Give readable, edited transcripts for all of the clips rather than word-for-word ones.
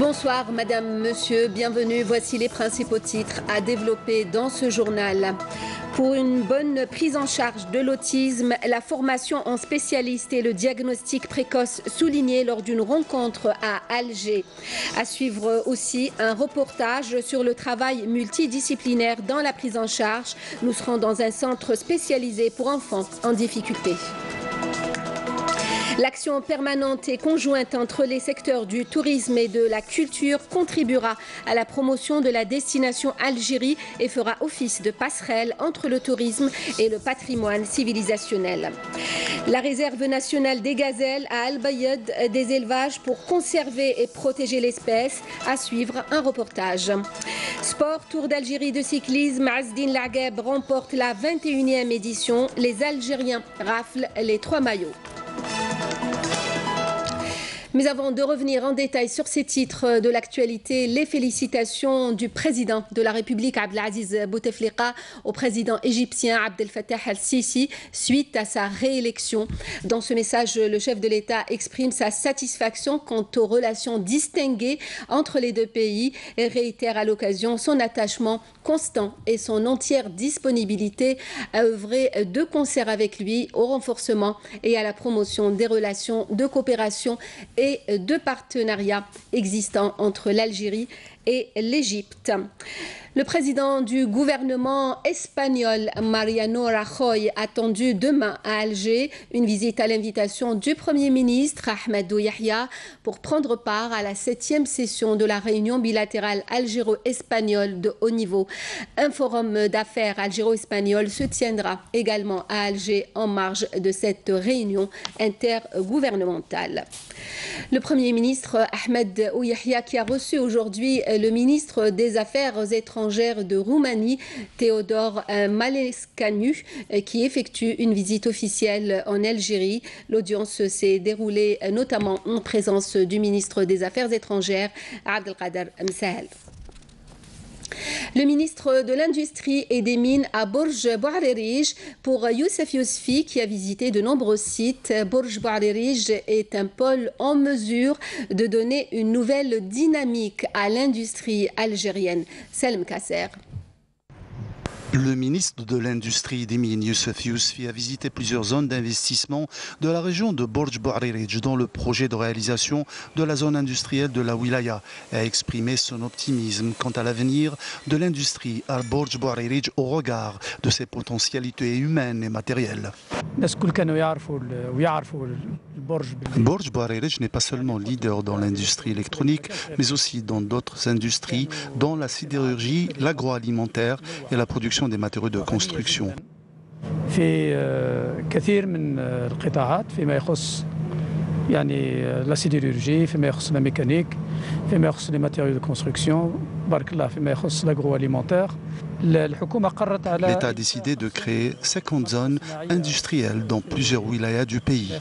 Bonsoir Madame, Monsieur, bienvenue. Voici les principaux titres à développer dans ce journal. Pour une bonne prise en charge de l'autisme, la formation en spécialiste et le diagnostic précoce souligné lors d'une rencontre à Alger. À suivre aussi un reportage sur le travail multidisciplinaire dans la prise en charge. Nous serons dans un centre spécialisé pour enfants en difficulté. L'action permanente et conjointe entre les secteurs du tourisme et de la culture contribuera à la promotion de la destination Algérie et fera office de passerelle entre le tourisme et le patrimoine civilisationnel. La réserve nationale des gazelles à Al-Bayed, des élevages pour conserver et protéger l'espèce. À suivre un reportage. Sport, Tour d'Algérie de cyclisme, Azdine Lagheb remporte la 21e édition. Les Algériens raflent les 3 maillots. Mais avant de revenir en détail sur ces titres de l'actualité, les félicitations du président de la République Abdelaziz Bouteflika au président égyptien Abdel Fattah al-Sisi suite à sa réélection. Dans ce message, le chef de l'État exprime sa satisfaction quant aux relations distinguées entre les deux pays et réitère à l'occasion son attachement constant et son entière disponibilité à œuvrer de concert avec lui au renforcement et à la promotion des relations de coopération et de partenariats existants entre l'Algérie et l'Égypte. Le président du gouvernement espagnol, Mariano Rajoy, attendu demain à Alger, une visite à l'invitation du Premier ministre Ahmed Yahya pour prendre part à la 7e session de la réunion bilatérale algéro-espagnole de haut niveau. Un forum d'affaires algéro-espagnol se tiendra également à Alger en marge de cette réunion intergouvernementale. Le Premier ministre Ahmed Yahya qui a reçu aujourd'hui le ministre des Affaires étrangères de Roumanie, Teodor Malescanu, qui effectue une visite officielle en Algérie. L'audience s'est déroulée notamment en présence du ministre des Affaires étrangères, Abdelkader Msahel. Le ministre de l'Industrie et des Mines à Bourj Bouarerij pour Youssef Yousfi qui a visité de nombreux sites. Bourj Bouarerij est un pôle en mesure de donner une nouvelle dynamique à l'industrie algérienne. Selm Kasser. Le ministre de l'Industrie et des Mines, Youssef Yousfi, a visité plusieurs zones d'investissement de la région de Bourj Bouarerij dans le projet de réalisation de la zone industrielle de la Wilaya et a exprimé son optimisme quant à l'avenir de l'industrie à Bourj Bouarerij au regard de ses potentialités humaines et matérielles. Bourj Bouarerij n'est pas seulement leader dans l'industrie électronique, mais aussi dans d'autres industries, dont la sidérurgie, l'agroalimentaire et la production des matériaux de construction. La sidérurgie, la mécanique, les matériaux de construction, l'agroalimentaire. L'État a décidé de créer 50 zones industrielles dans plusieurs wilayas du pays.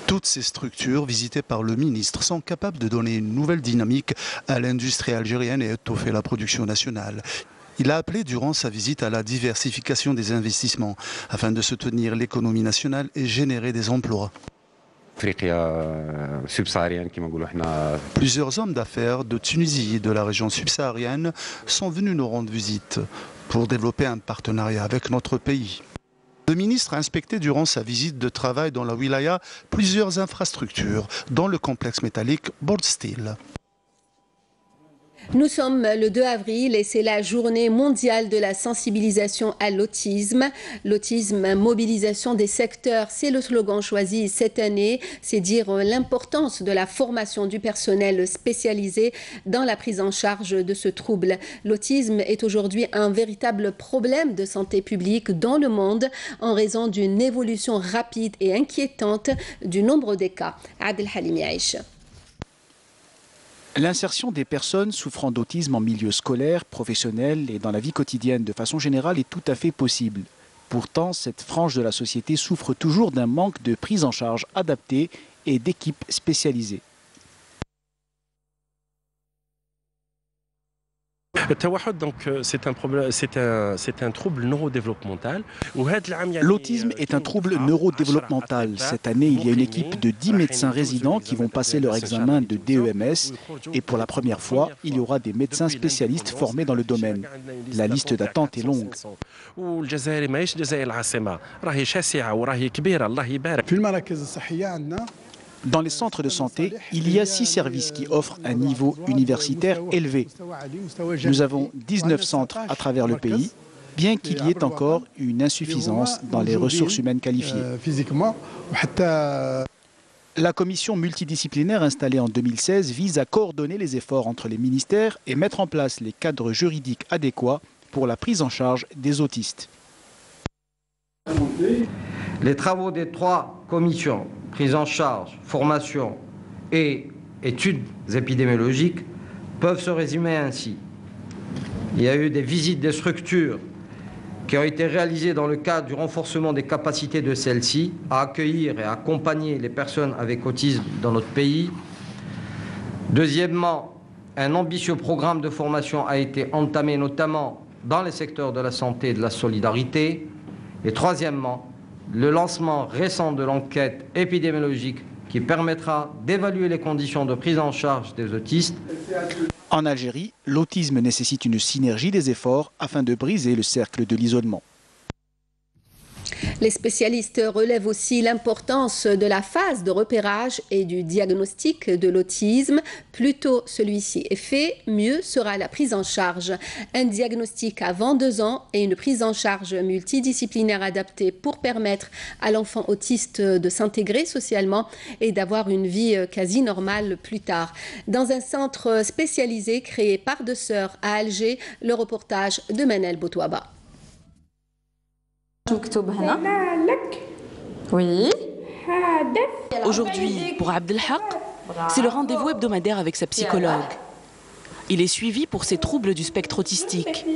Toutes ces structures visitées par le ministre sont capables de donner une nouvelle dynamique à l'industrie algérienne et étoffer la production nationale. Il a appelé durant sa visite à la diversification des investissements afin de soutenir l'économie nationale et générer des emplois. Plusieurs hommes d'affaires de Tunisie et de la région subsaharienne sont venus nous rendre visite pour développer un partenariat avec notre pays. Le ministre a inspecté durant sa visite de travail dans la wilaya plusieurs infrastructures, dont le complexe métallique Bourj Steel. Nous sommes le 2 avril et c'est la journée mondiale de la sensibilisation à l'autisme. L'autisme, mobilisation des secteurs, c'est le slogan choisi cette année. C'est dire l'importance de la formation du personnel spécialisé dans la prise en charge de ce trouble. L'autisme est aujourd'hui un véritable problème de santé publique dans le monde en raison d'une évolution rapide et inquiétante du nombre des cas. Adel Halimi Aïcha. L'insertion des personnes souffrant d'autisme en milieu scolaire, professionnel et dans la vie quotidienne de façon générale est tout à fait possible. Pourtant, cette frange de la société souffre toujours d'un manque de prise en charge adaptée et d'équipes spécialisées. neurodéveloppemental. L'autisme est un trouble neurodéveloppemental. Cette année, il y a une équipe de 10 médecins résidents qui vont passer leur examen de DEMS. Et pour la première fois, il y aura des médecins spécialistes formés dans le domaine. La liste d'attente est longue. Dans les centres de santé, il y a 6 services qui offrent un niveau universitaire élevé. Nous avons 19 centres à travers le pays, bien qu'il y ait encore une insuffisance dans les ressources humaines qualifiées. La commission multidisciplinaire installée en 2016 vise à coordonner les efforts entre les ministères et mettre en place les cadres juridiques adéquats pour la prise en charge des autistes. Les travaux des 3 commissions, prise en charge, formation et études épidémiologiques, peuvent se résumer ainsi. Il y a eu des visites des structures qui ont été réalisées dans le cadre du renforcement des capacités de celles-ci à accueillir et à accompagner les personnes avec autisme dans notre pays. Deuxièmement, un ambitieux programme de formation a été entamé notamment dans les secteurs de la santé et de la solidarité. Et troisièmement, le lancement récent de l'enquête épidémiologique qui permettra d'évaluer les conditions de prise en charge des autistes. En Algérie, l'autisme nécessite une synergie des efforts afin de briser le cercle de l'isolement. Les spécialistes relèvent aussi l'importance de la phase de repérage et du diagnostic de l'autisme. Plus tôt celui-ci est fait, mieux sera la prise en charge. Un diagnostic avant 2 ans et une prise en charge multidisciplinaire adaptée pour permettre à l'enfant autiste de s'intégrer socialement et d'avoir une vie quasi normale plus tard. Dans un centre spécialisé créé par 2 sœurs à Alger, le reportage de Manel Boutouaba. Oui. Aujourd'hui, pour Abdelhaq, c'est le rendez-vous hebdomadaire avec sa psychologue. Il est suivi pour ses troubles du spectre autistique.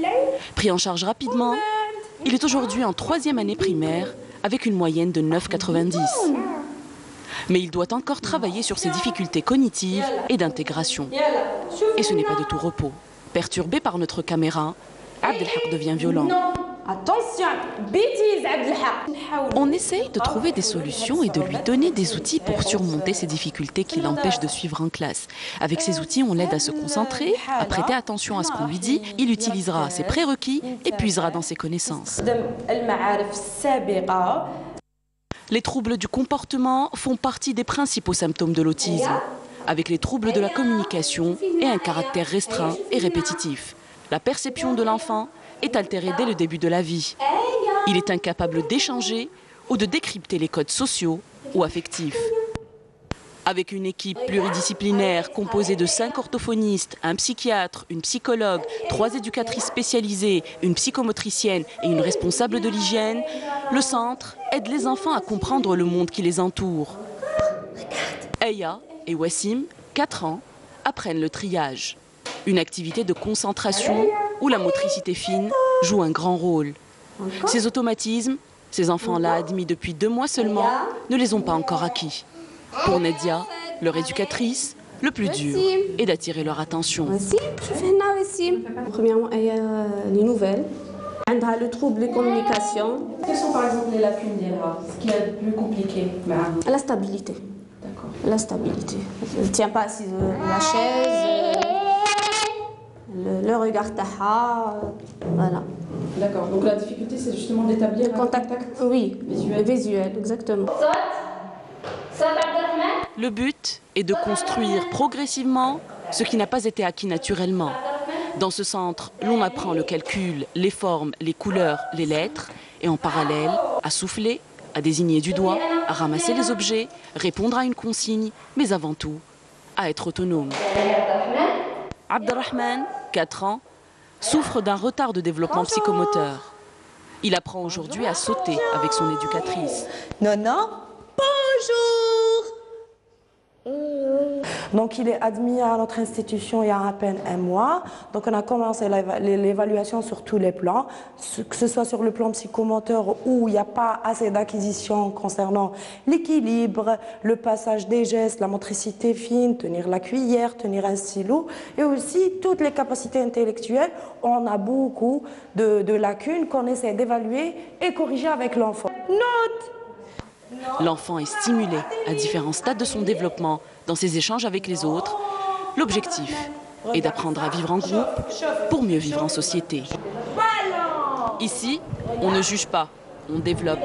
Pris en charge rapidement, il est aujourd'hui en 3e année primaire avec une moyenne de 9,90. Mais il doit encore travailler sur ses difficultés cognitives et d'intégration. Et ce n'est pas de tout repos. Perturbé par notre caméra, Abdelhaq devient violent. Attention, bêtise Abdelhaq. On essaye de trouver des solutions et de lui donner des outils pour surmonter ces difficultés qui l'empêchent de suivre en classe. Avec ces outils, on l'aide à se concentrer, à prêter attention à ce qu'on lui dit. Il utilisera ses prérequis et puisera dans ses connaissances. Les troubles du comportement font partie des principaux symptômes de l'autisme, avec les troubles de la communication et un caractère restreint et répétitif. La perception de l'enfant est altérée dès le début de la vie. Il est incapable d'échanger ou de décrypter les codes sociaux ou affectifs. Avec une équipe pluridisciplinaire composée de 5 orthophonistes, un psychiatre, une psychologue, 3 éducatrices spécialisées, une psychomotricienne et une responsable de l'hygiène, le centre aide les enfants à comprendre le monde qui les entoure. Aya et Wassim, 4 ans, apprennent le triage. Une activité de concentration où la motricité fine joue un grand rôle. Ces automatismes, ces enfants-là admis depuis 2 mois seulement, ne les ont pas encore acquis. Pour Nadia, leur éducatrice, le plus dur est d'attirer leur attention. Premièrement, il y a les nouvelles. Elle a le trouble de communication. Quelles sont par exemple les lacunes d'Ira? Ce qui est le plus compliqué? La stabilité. D'accord. La stabilité. Elle ne tient pas assise à la chaise. Le regard taha, voilà. D'accord, donc la difficulté c'est justement d'établir un contact oui, visuel, exactement. Le but est de construire progressivement ce qui n'a pas été acquis naturellement. Dans ce centre, l'on apprend le calcul, les formes, les couleurs, les lettres, et en parallèle, à souffler, à désigner du doigt, à ramasser les objets, répondre à une consigne, mais avant tout, à être autonome. Abdelrahman, 4 ans, souffre d'un retard de développement psychomoteur. Il apprend aujourd'hui à sauter avec son éducatrice. Non, bonjour. Donc il est admis à notre institution il y a à peine un mois. Donc on a commencé l'évaluation sur tous les plans, que ce soit sur le plan psychomoteur où il n'y a pas assez d'acquisition concernant l'équilibre, le passage des gestes, la motricité fine, tenir la cuillère, tenir un stylo, et aussi toutes les capacités intellectuelles. On a beaucoup de lacunes qu'on essaie d'évaluer et corriger avec l'enfant. L'enfant est stimulé à différents stades de son développement dans ses échanges avec les autres. L'objectif est d'apprendre à vivre en groupe pour mieux vivre en société. Ici, on ne juge pas, on développe.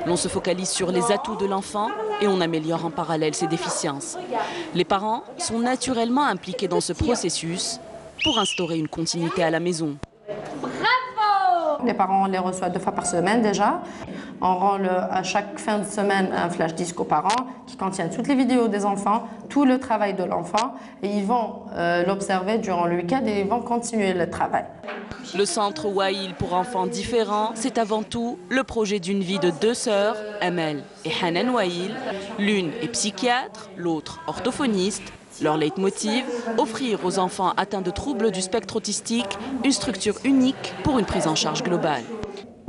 L'on se focalise sur les atouts de l'enfant et on améliore en parallèle ses déficiences. Les parents sont naturellement impliqués dans ce processus pour instaurer une continuité à la maison. Les parents, on les reçoit 2 fois par semaine déjà. On rend à chaque fin de semaine un flash disque aux parents qui contient toutes les vidéos des enfants, tout le travail de l'enfant, et ils vont l'observer durant le week-end et ils vont continuer le travail. Le centre Wail pour enfants différents, c'est avant tout le projet d'une vie de 2 sœurs, Amel et Hanan Wail. L'une est psychiatre, l'autre orthophoniste. Leur leitmotiv, offrir aux enfants atteints de troubles du spectre autistique une structure unique pour une prise en charge globale.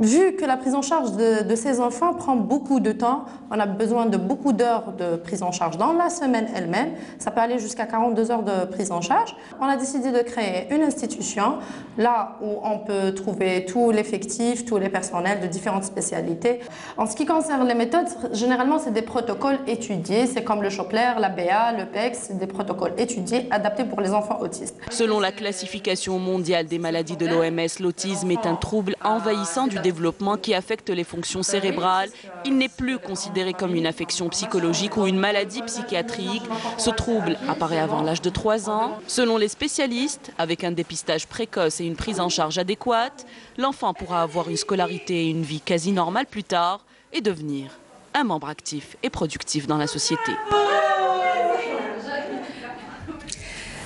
Vu que la prise en charge de ces enfants prend beaucoup de temps, on a besoin de beaucoup d'heures de prise en charge dans la semaine elle-même. Ça peut aller jusqu'à 42 heures de prise en charge. On a décidé de créer une institution là où on peut trouver tout l'effectif, tous les personnels de différentes spécialités. En ce qui concerne les méthodes, généralement c'est des protocoles étudiés. C'est comme le Chopler, la BA, le PEC, c'est des protocoles étudiés adaptés pour les enfants autistes. Selon la classification mondiale des maladies de l'OMS, l'autisme est un trouble envahissant du développement qui affecte les fonctions cérébrales. Il n'est plus considéré comme une affection psychologique ou une maladie psychiatrique. Ce trouble apparaît avant l'âge de 3 ans. Selon les spécialistes, avec un dépistage précoce et une prise en charge adéquate, l'enfant pourra avoir une scolarité et une vie quasi normale plus tard et devenir un membre actif et productif dans la société.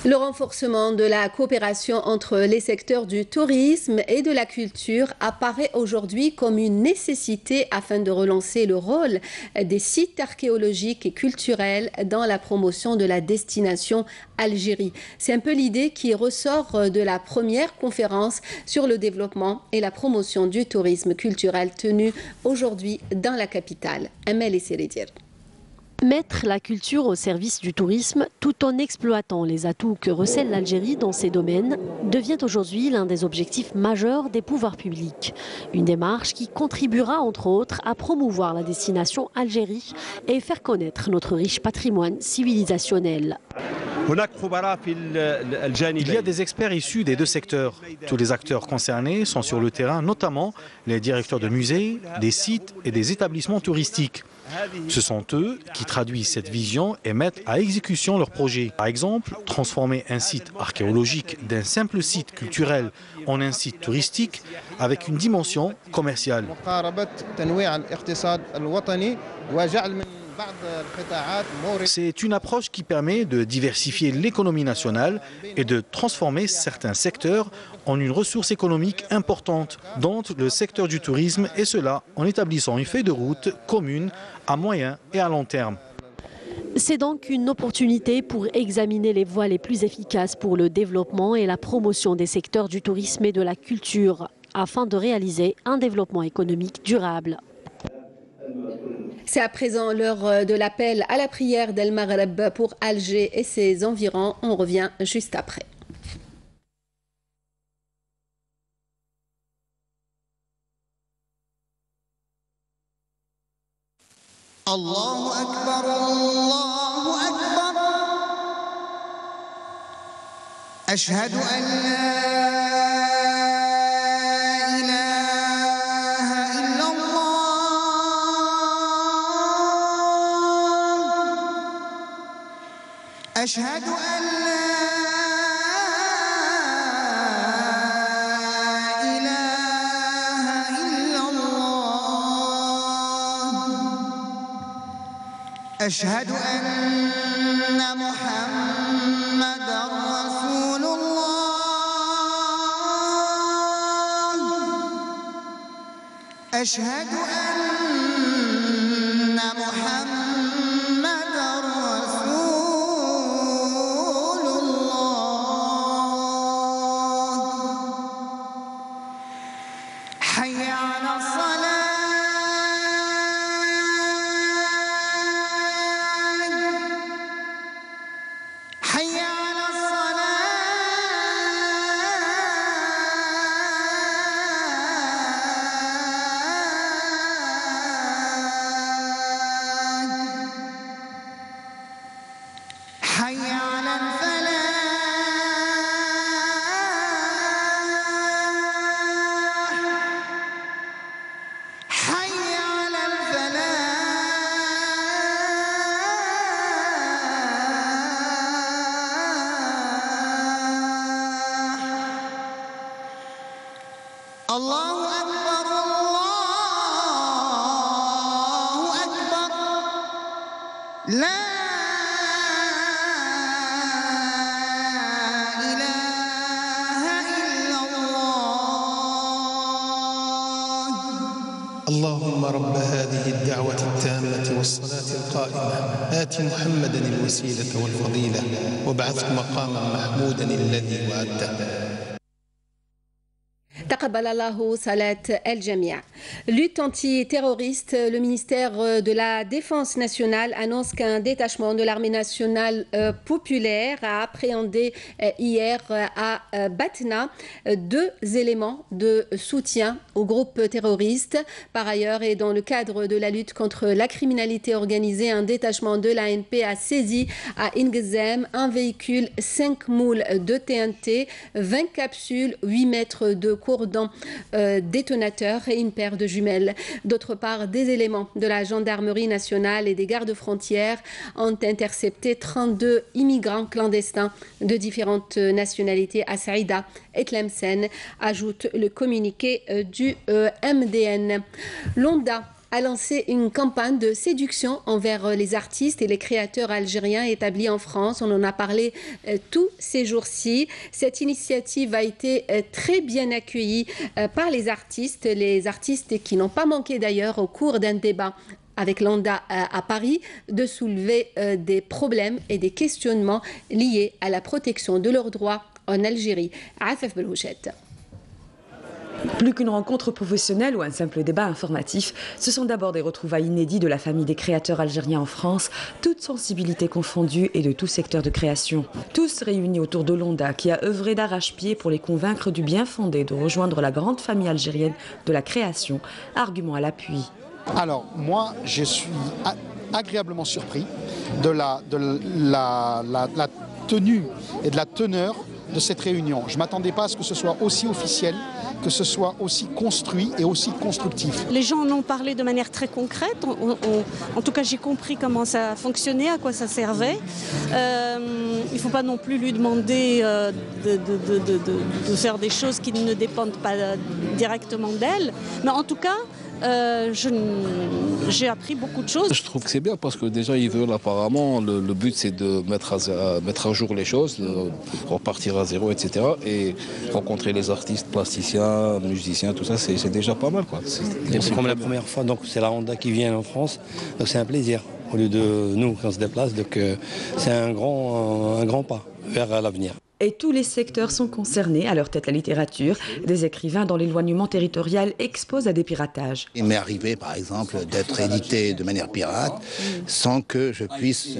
Le renforcement de la coopération entre les secteurs du tourisme et de la culture apparaît aujourd'hui comme une nécessité afin de relancer le rôle des sites archéologiques et culturels dans la promotion de la destination Algérie. C'est un peu l'idée qui ressort de la première conférence sur le développement et la promotion du tourisme culturel tenue aujourd'hui dans la capitale. Amel et Seridir. Mettre la culture au service du tourisme tout en exploitant les atouts que recèle l'Algérie dans ces domaines devient aujourd'hui l'un des objectifs majeurs des pouvoirs publics. Une démarche qui contribuera entre autres à promouvoir la destination Algérie et faire connaître notre riche patrimoine civilisationnel. Il y a des experts issus des 2 secteurs. Tous les acteurs concernés sont sur le terrain, notamment les directeurs de musées, des sites et des établissements touristiques. Ce sont eux qui traduisent cette vision et mettent à exécution leurs projets. Par exemple, transformer un site archéologique d'un simple site culturel en un site touristique avec une dimension commerciale. C'est une approche qui permet de diversifier l'économie nationale et de transformer certains secteurs en une ressource économique importante dans le secteur du tourisme, et cela en établissant une feuille de route commune à moyen et à long terme. C'est donc une opportunité pour examiner les voies les plus efficaces pour le développement et la promotion des secteurs du tourisme et de la culture, afin de réaliser un développement économique durable. C'est à présent l'heure de l'appel à la prière d'El Maghreb pour Alger et ses environs. On revient juste après. Allahu Akbar, Allahu Akbar. Ashhadu an la أشهد أن لا إله إلا الله أشهد أن محمدًا رسول الله أشهد أن محمدًا رسول حي على الفلاح حي على الفلاح الله أكبر الله أكبر لا اللهم رب هذه الدعوة التامة والصلاة القائمة آت محمدا الوسيلة والفضيلة وابعثه مقاما محمودا الذي وعدته. تقبل الله صلاة الجميع. Lutte antiterroriste, le ministère de la Défense nationale annonce qu'un détachement de l'armée nationale populaire a appréhendé hier à Batna 2 éléments de soutien au groupe terroriste. Par ailleurs, et dans le cadre de la lutte contre la criminalité organisée, un détachement de l'ANP a saisi à Ingezem un véhicule 5 moules de TNT, 20 capsules, 8 mètres de cordon détonateur et une paire de jumelles. D'autre part, des éléments de la gendarmerie nationale et des gardes-frontières ont intercepté 32 immigrants clandestins de différentes nationalités à Saïda et Tlemcen, ajoute le communiqué du MDN. L'ONDA a lancé une campagne de séduction envers les artistes et les créateurs algériens établis en France. On en a parlé tous ces jours-ci. Cette initiative a été très bien accueillie par les artistes qui n'ont pas manqué d'ailleurs au cours d'un débat avec l'ONDA à Paris de soulever des problèmes et des questionnements liés à la protection de leurs droits en Algérie. Afef Belhouchet. Plus qu'une rencontre professionnelle ou un simple débat informatif, ce sont d'abord des retrouvailles inédites de la famille des créateurs algériens en France, toutes sensibilités confondues et de tout secteur de création. Tous réunis autour de l'ONDA qui a œuvré d'arrache-pied pour les convaincre du bien fondé de rejoindre la grande famille algérienne de la création, argument à l'appui. Alors, moi, je suis agréablement surpris de la tenue et de la teneur de cette réunion. Je ne m'attendais pas à ce que ce soit aussi officiel, que ce soit aussi construit et aussi constructif. Les gens en ont parlé de manière très concrète. En tout cas, j'ai compris comment ça fonctionnait, à quoi ça servait. Il ne faut pas non plus lui demander de faire des choses qui ne dépendent pas directement d'elle. Mais en tout cas, j'ai appris beaucoup de choses. Je trouve que c'est bien parce que déjà ils veulent apparemment, le but c'est de mettre à jour les choses, repartir à zéro, etc. Et rencontrer les artistes, plasticiens, musiciens, tout ça, c'est déjà pas mal, quoi. C'est comme la première fois, donc c'est la ONDA qui vient en France, donc c'est un plaisir. Au lieu de nous quand on se déplace, donc c'est un grand pas vers l'avenir. Et tous les secteurs sont concernés, à leur tête la littérature. Des écrivains dont l'éloignement territorial expose à des piratages. Il m'est arrivé, par exemple, d'être édité de manière pirate sans que je puisse,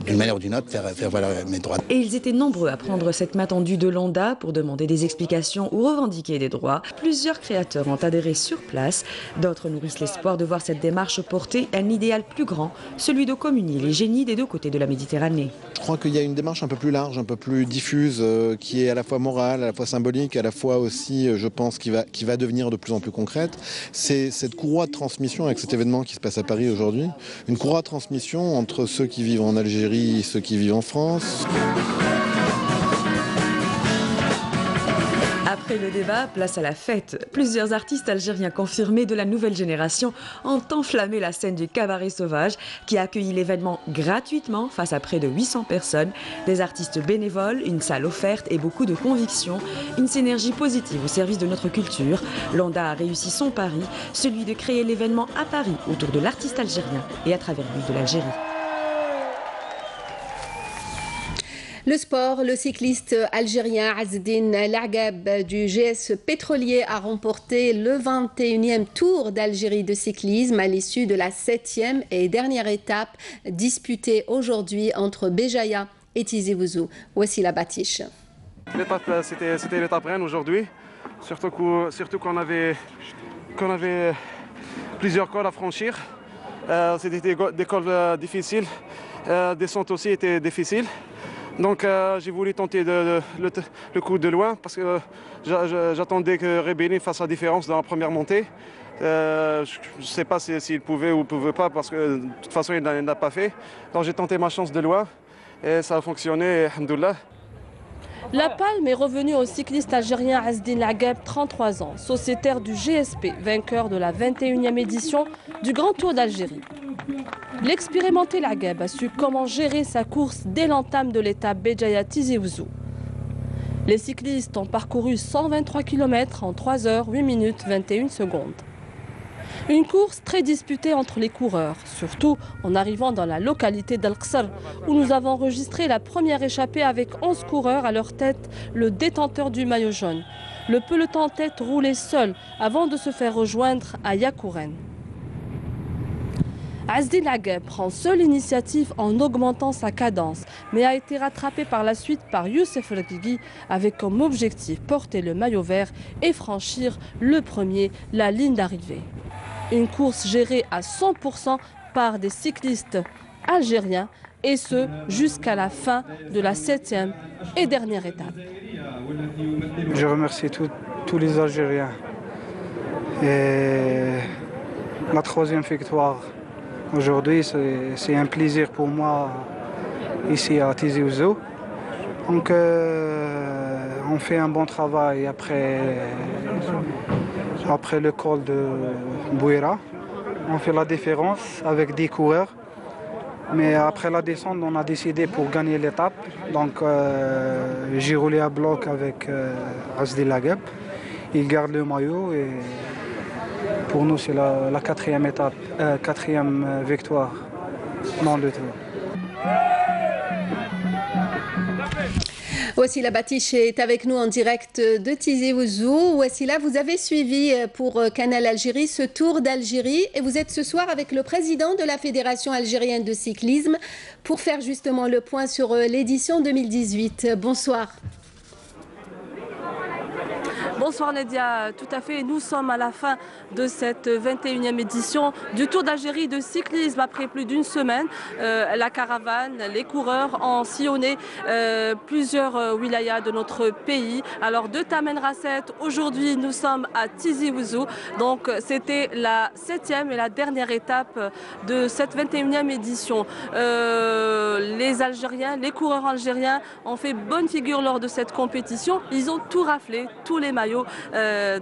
d'une manière ou d'une autre, faire valoir mes droits. Et ils étaient nombreux à prendre cette main tendue de l'ONDA pour demander des explications ou revendiquer des droits. Plusieurs créateurs ont adhéré sur place. D'autres nourrissent l'espoir de voir cette démarche porter un idéal plus grand, celui de communier les génies des deux côtés de la Méditerranée. Je crois qu'il y a une démarche un peu plus large, un peu plus diffuse, qui est à la fois morale, à la fois symbolique, à la fois aussi, je pense, qui va devenir de plus en plus concrète. C'est cette courroie de transmission avec cet événement qui se passe à Paris aujourd'hui. Une courroie de transmission entre ceux qui vivent en Algérie et ceux qui vivent en France. Après le débat, place à la fête. Plusieurs artistes algériens confirmés de la nouvelle génération ont enflammé la scène du Cabaret Sauvage qui a accueilli l'événement gratuitement face à près de 800 personnes. Des artistes bénévoles, une salle offerte et beaucoup de conviction. Une synergie positive au service de notre culture. L'ONDA a réussi son pari, celui de créer l'événement à Paris autour de l'artiste algérien et à travers lui de l'Algérie. Le sport, le cycliste algérien Azzedine Lagab du GS Pétrolier a remporté le 21e Tour d'Algérie de cyclisme à l'issue de la 7e et dernière étape disputée aujourd'hui entre Béjaïa et Tizi Ouzou. Voici la bâtiche. L'étape, c'était l'étape reine aujourd'hui, surtout qu'on avait plusieurs cols à franchir. C'était des cols difficiles descente aussi était difficile. Donc j'ai voulu tenter le coup de loin parce que j'attendais que Rebeni fasse la différence dans la première montée. Je ne sais pas s'il pouvait ou ne pouvait pas parce que de toute façon il ne l'a pas fait. Donc j'ai tenté ma chance de loin et ça a fonctionné, alhamdoulilah. La palme est revenue au cycliste algérien Azdine Lageb, 33 ans, sociétaire du GSP, vainqueur de la 21e édition du Grand Tour d'Algérie. L'expérimenté Lageb a su comment gérer sa course dès l'entame de l'étape Béjaïa Tizi Ouzou. Les cyclistes ont parcouru 123 km en 3 heures, 8 minutes, 21 secondes. Une course très disputée entre les coureurs, surtout en arrivant dans la localité d'Al-Qsar, où nous avons enregistré la première échappée avec 11 coureurs à leur tête, le détenteur du maillot jaune. Le peloton en tête roulait seul avant de se faire rejoindre à Yakouren. Azdine Lageb prend seule l'initiative en augmentant sa cadence, mais a été rattrapé par la suite par Youssef Reguigui avec comme objectif porter le maillot vert et franchir le premier la ligne d'arrivée. Une course gérée à 100% par des cyclistes algériens et ce jusqu'à la fin de la 7e et dernière étape. Je remercie tous les Algériens. Et ma 3e victoire aujourd'hui, c'est un plaisir pour moi ici à Tizi Ouzou. Donc on fait un bon travail après le col de Bouira. On fait la différence avec 10 coureurs. Mais après la descente, on a décidé pour gagner l'étape. Donc j'ai roulé à bloc avec Azdine Lageb. Il garde le maillot et pour nous c'est la 4e étape, 4e victoire dans le tour. Wassila Batiche est avec nous en direct de Tizi Ouzou. Wassila, vous avez suivi pour Canal Algérie ce Tour d'Algérie et vous êtes ce soir avec le président de la Fédération algérienne de cyclisme pour faire justement le point sur l'édition 2018. Bonsoir. Bonsoir Nadia, tout à fait. Nous sommes à la fin de cette 21e édition du Tour d'Algérie de cyclisme. Après plus d'une semaine, la caravane, les coureurs ont sillonné plusieurs wilayas de notre pays. Alors de Tamen Rasset, aujourd'hui nous sommes à Tizi Ouzou. Donc c'était la 7e et la dernière étape de cette 21e édition. Les Algériens, les coureurs algériens ont fait bonne figure lors de cette compétition. Ils ont tout raflé, tous les maillots.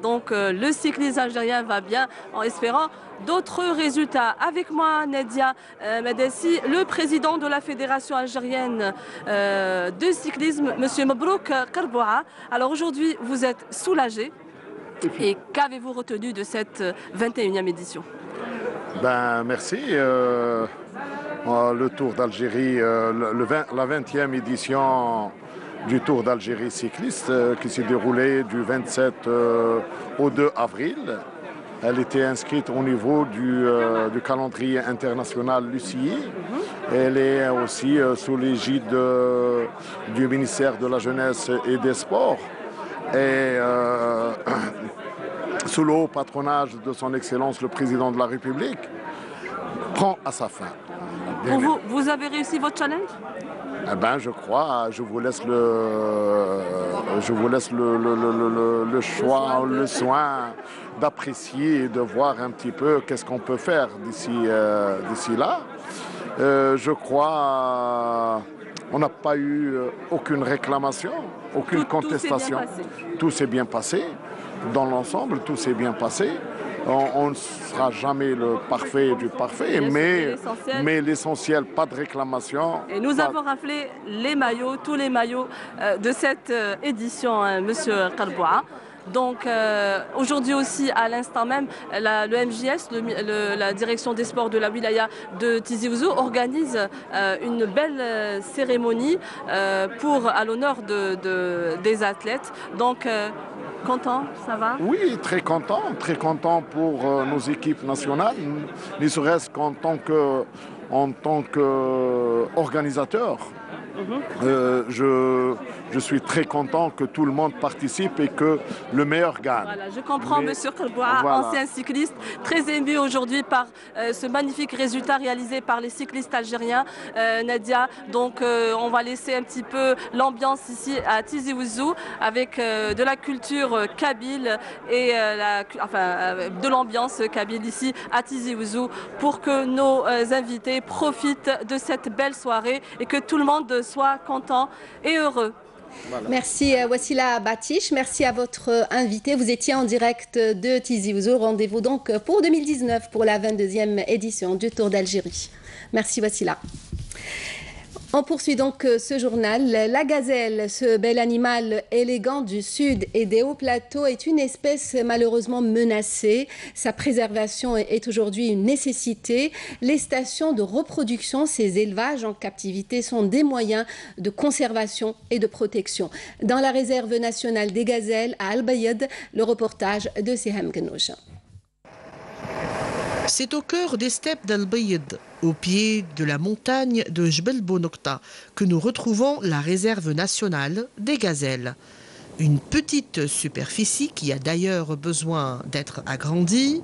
Donc le cyclisme algérien va bien en espérant d'autres résultats. Avec moi Nadia Medessi, le président de la Fédération algérienne de cyclisme, Monsieur Mabrouk Karboua. Alors aujourd'hui vous êtes soulagé et qu'avez-vous retenu de cette 21e édition? Merci. Le Tour d'Algérie, la 20e édition du Tour d'Algérie cycliste qui s'est déroulé du 27 au 2 avril. Elle était inscrite au niveau du calendrier international l'UCI. Elle est aussi sous l'égide du ministère de la Jeunesse et des Sports et sous le haut patronage de son Excellence le Président de la République, prend à sa fin. Vous avez réussi votre challenge? Je crois, je vous laisse le choix, le soin d'apprécier et de voir un petit peu qu'est-ce qu'on peut faire d'ici là. Je crois on n'a pas eu aucune réclamation, aucune contestation. Tout s'est bien passé. Dans l'ensemble, tout s'est bien passé. On ne sera jamais le parfait du parfait, mais l'essentiel, pas de réclamation. Et nous avons raflé les maillots, tous les maillots de cette édition, Monsieur Karboua. Donc aujourd'hui aussi, à l'instant même, le MJS, la direction des sports de la wilaya de Tizi Ouzou, organise une belle cérémonie à l'honneur des athlètes. Donc content, ça va? Oui, très content pour nos équipes nationales, ne serait-ce qu'en tant qu'organisateur je suis très content que tout le monde participe et que le meilleur gagne. Voilà, je comprends Monsieur Kalboua, ancien cycliste, très ému aujourd'hui par ce magnifique résultat réalisé par les cyclistes algériens. Nadia, donc on va laisser un petit peu l'ambiance ici à Tizi Ouzou avec de la culture kabyle et de l'ambiance kabyle ici à Tizi Ouzou pour que nos invités profitent de cette belle soirée et que tout le monde soit content et heureux. Voilà. Merci Wassila Batiche, merci à votre invité. Vous étiez en direct de Tizi Ouzou. Rendez-vous donc pour 2019 pour la 22e édition du Tour d'Algérie. Merci Wassila. On poursuit donc ce journal. La gazelle, ce bel animal élégant du sud et des hauts plateaux, est une espèce malheureusement menacée. Sa préservation est aujourd'hui une nécessité. Les stations de reproduction, ces élevages en captivité, sont des moyens de conservation et de protection. Dans la réserve nationale des gazelles à Al-Bayad, le reportage de Siham Gnoucha. C'est au cœur des steppes d'Al-Bayad, au pied de la montagne de Jbel Bonokta, que nous retrouvons la réserve nationale des gazelles. Une petite superficie qui a d'ailleurs besoin d'être agrandie,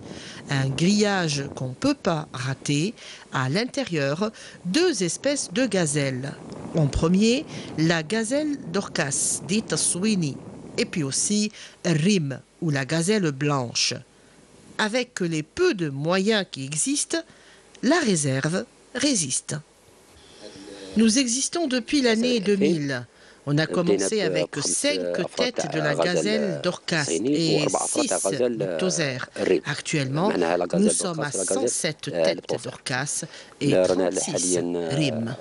un grillage qu'on ne peut pas rater, à l'intérieur, 2 espèces de gazelles. En premier, la gazelle d'Orcas, dite Swini, et puis aussi Rim, ou la gazelle blanche. Avec les peu de moyens qui existent, la réserve résiste. Nous existons depuis l'année 2000. On a commencé avec 5 têtes de la gazelle d'Orcas et 6 de Tozer. Actuellement, nous sommes à 107 têtes d'Orcas et 36 Rim.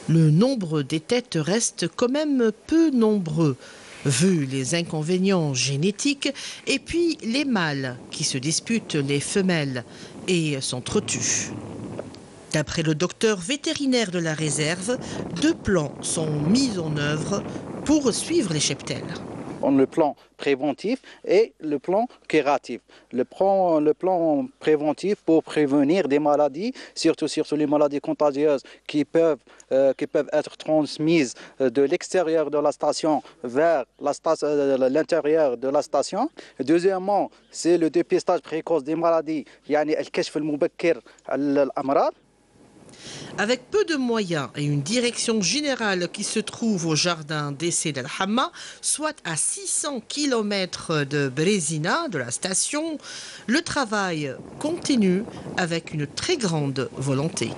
Le nombre des têtes reste quand même peu nombreux, vu les inconvénients génétiques et puis les mâles qui se disputent les femelles et s'entretuent. D'après le docteur vétérinaire de la réserve, 2 plans sont mis en œuvre pour suivre les cheptels. Le plan préventif et le plan curatif. Le plan préventif pour prévenir des maladies, surtout les maladies contagieuses qui peuvent être transmises de l'extérieur de la station vers l'intérieur de la station. Deuxièmement, c'est le dépistage précoce des maladies, يعني الكشف المبكر الأمراض. Avec peu de moyens et une direction générale qui se trouve au jardin d'essai d'Al-Hamma, soit à 600 km de Bérésina, de la station, le travail continue avec une très grande volonté.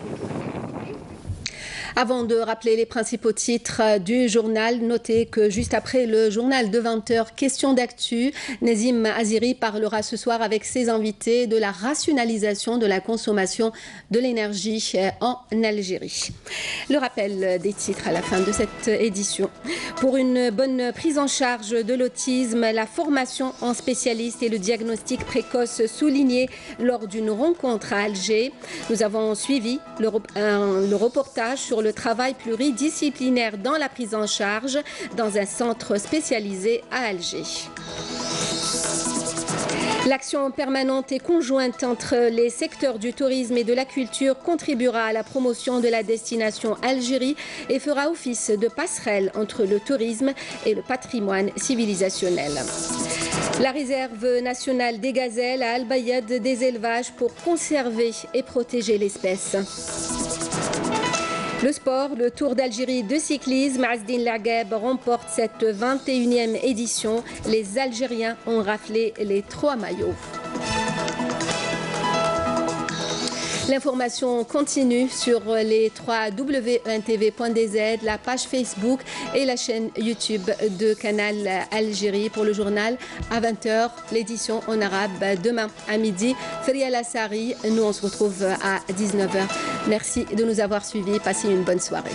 Avant de rappeler les principaux titres du journal, notez que juste après le journal de 20h, question d'actu, Nazim Aziri parlera ce soir avec ses invités de la rationalisation de la consommation de l'énergie en Algérie. Le rappel des titres à la fin de cette édition. Pour une bonne prise en charge de l'autisme, la formation en spécialiste et le diagnostic précoce soulignés lors d'une rencontre à Alger. Nous avons suivi le reportage sur le travail pluridisciplinaire dans la prise en charge dans un centre spécialisé à Alger. L'action permanente et conjointe entre les secteurs du tourisme et de la culture contribuera à la promotion de la destination Algérie et fera office de passerelle entre le tourisme et le patrimoine civilisationnel. La réserve nationale des gazelles à Al-Bayad, des élevages pour conserver et protéger l'espèce. Le sport, le Tour d'Algérie de cyclisme, Azdin Lageb remporte cette 21e édition. Les Algériens ont raflé les 3 maillots. L'information continue sur les www.untv.dz, la page Facebook et la chaîne YouTube de Canal Algérie. Pour le journal, à 20h, l'édition en arabe demain à midi. Feria Lassari, nous on se retrouve à 19h. Merci de nous avoir suivis. Passez une bonne soirée.